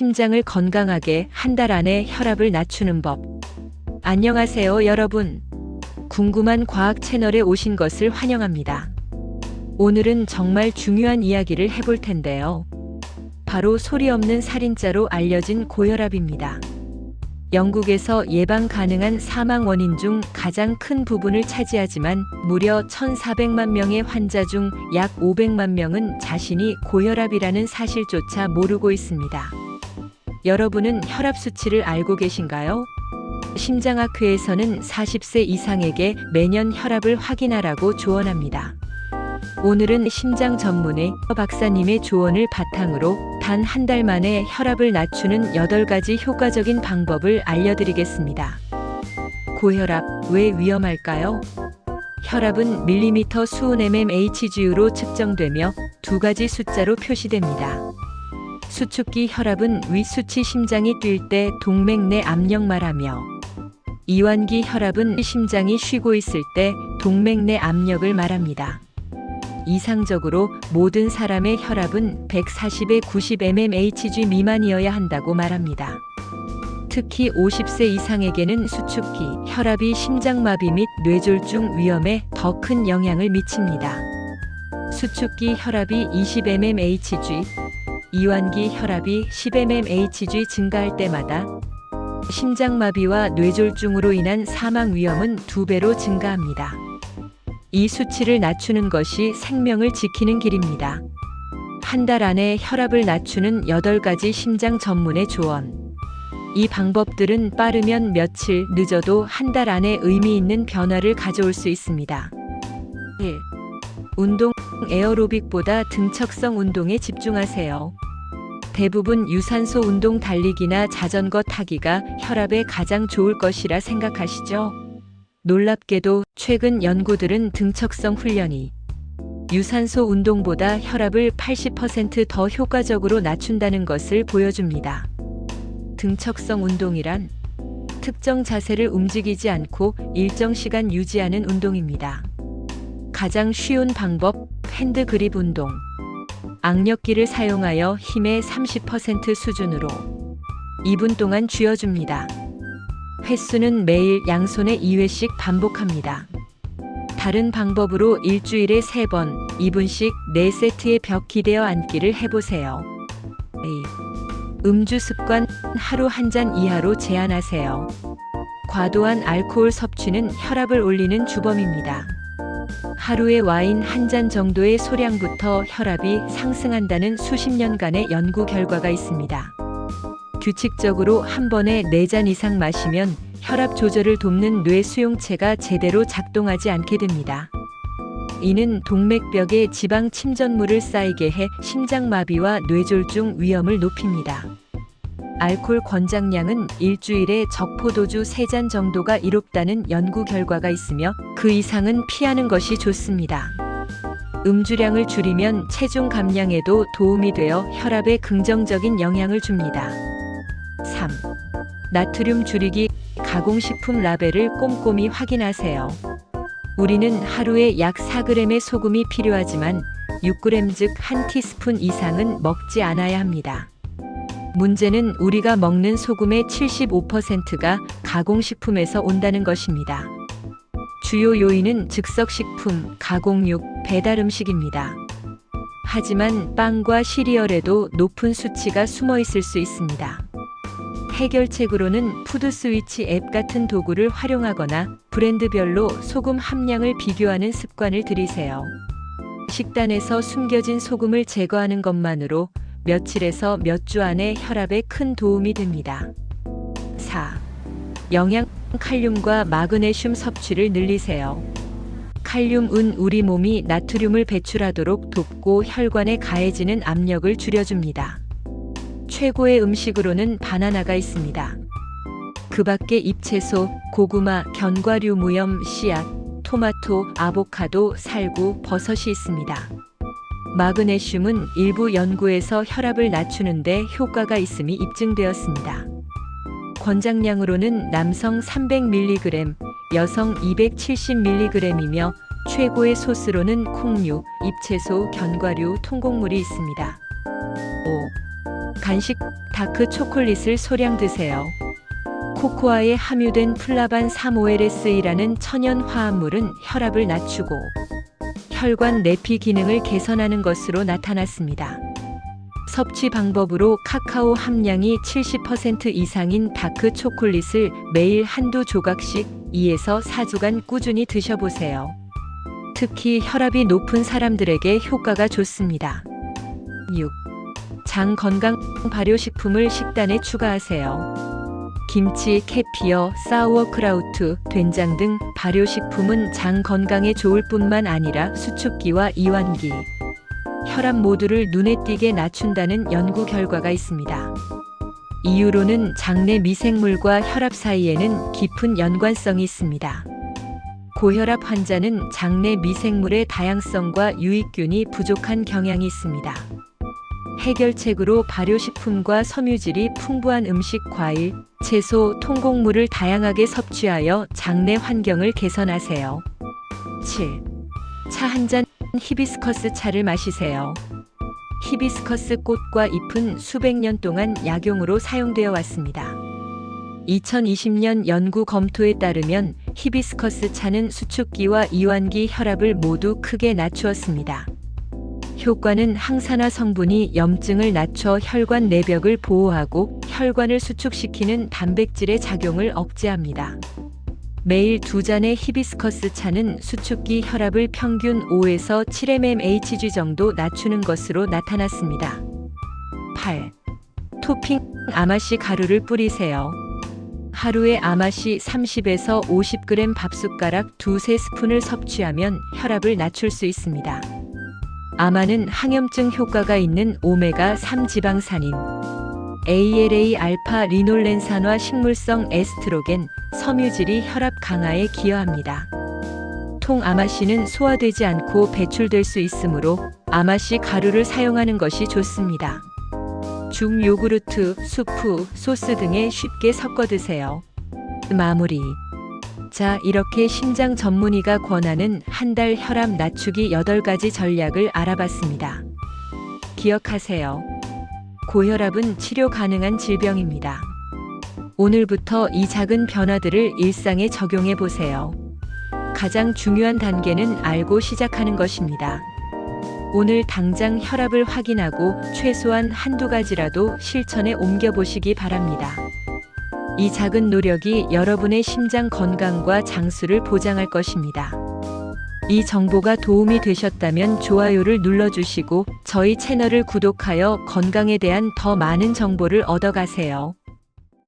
심장을 건강하게 한 달 안에 혈압을 낮추는 법. 안녕하세요, 여러분. 궁금한 과학 채널에 오신 것을 환영합니다. 오늘은 정말 중요한 이야기를 해볼 텐데요. 바로 소리 없는 살인자로 알려진 고혈압입니다. 영국에서 예방 가능한 사망 원인 중 가장 큰 부분을 차지하지만 무려 1,400만 명의 환자 중 약 500만 명은 자신이 고혈압이라는 사실조차 모르고 있습니다. 여러분은 혈압 수치를 알고 계신가요? 심장학회에서는 40세 이상에게 매년 혈압을 확인하라고 조언합니다. 오늘은 심장 전문의 박사님의 조언을 바탕으로 단 한 달 만에 혈압을 낮추는 8가지 효과적인 방법을 알려드리겠습니다. 고혈압, 왜 위험할까요? 혈압은 밀리미터 수은 mmHg로 측정되며 두 가지 숫자로 표시됩니다. 수축기 혈압은 윗수치 심장이 뛸 때 동맥 내 압력 말하며, 이완기 혈압은 심장이 쉬고 있을 때 동맥 내 압력을 말합니다. 이상적으로 모든 사람의 혈압은 140에 90 mmHg 미만이어야 한다고 말합니다. 특히 50세 이상에게는 수축기 혈압이 심장마비 및 뇌졸중 위험에 더 큰 영향을 미칩니다. 수축기 혈압이 20 mmHg, 이완기 혈압이 10 mmHg 증가할 때마다 심장마비와 뇌졸중으로 인한 사망 위험은 2배로 증가합니다. 이 수치를 낮추는 것이 생명을 지키는 길입니다. 한 달 안에 혈압을 낮추는 8가지 심장 전문의 조언. 이 방법들은 빠르면 며칠, 늦어도 한 달 안에 의미 있는 변화를 가져올 수 있습니다. 1. 운동. 에어로빅보다 등척성 운동에 집중하세요. 대부분 유산소 운동 달리기나 자전거 타기가 혈압에 가장 좋을 것이라 생각하시죠? 놀랍게도 최근 연구들은 등척성 훈련이 유산소 운동보다 혈압을 80% 더 효과적으로 낮춘다는 것을 보여줍니다. 등척성 운동이란 특정 자세를 움직이지 않고 일정 시간 유지하는 운동입니다. 가장 쉬운 방법, 핸드 그립 운동. 악력기를 사용하여 힘의 30% 수준으로 2분 동안 쥐어줍니다. 횟수는 매일 양손에 2회씩 반복합니다. 다른 방법으로 일주일에 3번, 2분씩 4세트의 벽 기대어 앉기를 해보세요. 음주 습관, 하루 한 잔 이하로 제한하세요. 과도한 알코올 섭취는 혈압을 올리는 주범입니다. 하루에 와인 한 잔 정도의 소량부터 혈압이 상승한다는 수십 년간의 연구 결과가 있습니다. 규칙적으로 한 번에 4잔 이상 마시면 혈압 조절을 돕는 뇌 수용체가 제대로 작동하지 않게 됩니다. 이는 동맥벽에 지방 침전물을 쌓이게 해 심장마비와 뇌졸중 위험을 높입니다. 알코올 권장량은 일주일에 적포도주 3잔 정도가 이롭다는 연구 결과가 있으며 그 이상은 피하는 것이 좋습니다. 음주량을 줄이면 체중 감량에도 도움이 되어 혈압에 긍정적인 영향을 줍니다. 3. 나트륨 줄이기. 가공식품 라벨을 꼼꼼히 확인하세요. 우리는 하루에 약 4g의 소금이 필요하지만 6g 즉 1티스푼 이상은 먹지 않아야 합니다. 문제는 우리가 먹는 소금의 75%가 가공식품에서 온다는 것입니다. 주요 요인은 즉석식품, 가공육, 배달음식입니다. 하지만 빵과 시리얼에도 높은 수치가 숨어 있을 수 있습니다. 해결책으로는 푸드스위치 앱 같은 도구를 활용하거나 브랜드별로 소금 함량을 비교하는 습관을 들이세요. 식단에서 숨겨진 소금을 제거하는 것만으로 며칠에서 몇 주 안에 혈압에 큰 도움이 됩니다. 4. 영양. 칼륨과 마그네슘 섭취를 늘리세요. 칼륨은 우리 몸이 나트륨을 배출하도록 돕고 혈관에 가해지는 압력을 줄여줍니다. 최고의 음식으로는 바나나가 있습니다. 그 밖에 잎채소, 고구마, 견과류, 무염, 씨앗, 토마토, 아보카도, 살구, 버섯이 있습니다. 마그네슘은 일부 연구에서 혈압을 낮추는데 효과가 있음이 입증되었습니다. 권장량으로는 남성 300mg, 여성 270mg이며 최고의 소스로는 콩류, 잎채소, 견과류, 통곡물이 있습니다. 5. 간식 다크 초콜릿을 소량 드세요. 코코아에 함유된 플라반 3OLS이라는 천연 화합물은 혈압을 낮추고 혈관 내피 기능을 개선하는 것으로 나타났습니다. 섭취 방법으로 카카오 함량이 70% 이상인 다크 초콜릿을 매일 한두 조각씩 2에서 4주간 꾸준히 드셔보세요. 특히 혈압이 높은 사람들에게 효과가 좋습니다. 6. 장 건강 발효식품을 식단에 추가하세요. 김치, 캐피어, 사우어크라우트, 된장 등 발효식품은 장 건강에 좋을 뿐만 아니라 수축기와 이완기, 혈압 모두를 눈에 띄게 낮춘다는 연구 결과가 있습니다. 이유로는 장내 미생물과 혈압 사이에는 깊은 연관성이 있습니다. 고혈압 환자는 장내 미생물의 다양성과 유익균이 부족한 경향이 있습니다. 해결책으로 발효식품과 섬유질이 풍부한 음식, 과일, 채소, 통곡물을 다양하게 섭취하여 장내 환경을 개선하세요. 7. 차 한 잔 히비스커스 차를 마시세요. 히비스커스 꽃과 잎은 수백 년 동안 약용으로 사용되어 왔습니다. 2020년 연구 검토에 따르면 히비스커스 차는 수축기와 이완기 혈압을 모두 크게 낮추었습니다. 효과는 항산화 성분이 염증을 낮춰 혈관 내벽을 보호하고 혈관을 수축시키는 단백질의 작용을 억제합니다. 매일 2잔의 히비스커스 차는 수축기 혈압을 평균 5에서 7mmHg 정도 낮추는 것으로 나타났습니다. 8. 토핑 아마씨 가루를 뿌리세요. 하루에 아마씨 30에서 50g 밥숟가락 2-3스푼을 섭취하면 혈압을 낮출 수 있습니다. 아마는 항염증 효과가 있는 오메가3 지방산인 ALA 알파 리놀렌산화 식물성 에스트로겐, 섬유질이 혈압 강화에 기여합니다. 통 아마씨는 소화되지 않고 배출될 수 있으므로 아마씨 가루를 사용하는 것이 좋습니다. 죽, 요구르트, 수프, 소스 등에 쉽게 섞어 드세요. 마무리. 자, 이렇게 심장 전문의가 권하는 한 달 혈압 낮추기 8가지 전략을 알아봤습니다. 기억하세요. 고혈압은 치료 가능한 질병입니다. 오늘부터 이 작은 변화들을 일상에 적용해 보세요. 가장 중요한 단계는 알고 시작하는 것입니다. 오늘 당장 혈압을 확인하고 최소한 한두 가지라도 실천에 옮겨보시기 바랍니다. 이 작은 노력이 여러분의 심장 건강과 장수를 보장할 것입니다. 이 정보가 도움이 되셨다면 좋아요를 눌러주시고 저희 채널을 구독하여 건강에 대한 더 많은 정보를 얻어가세요.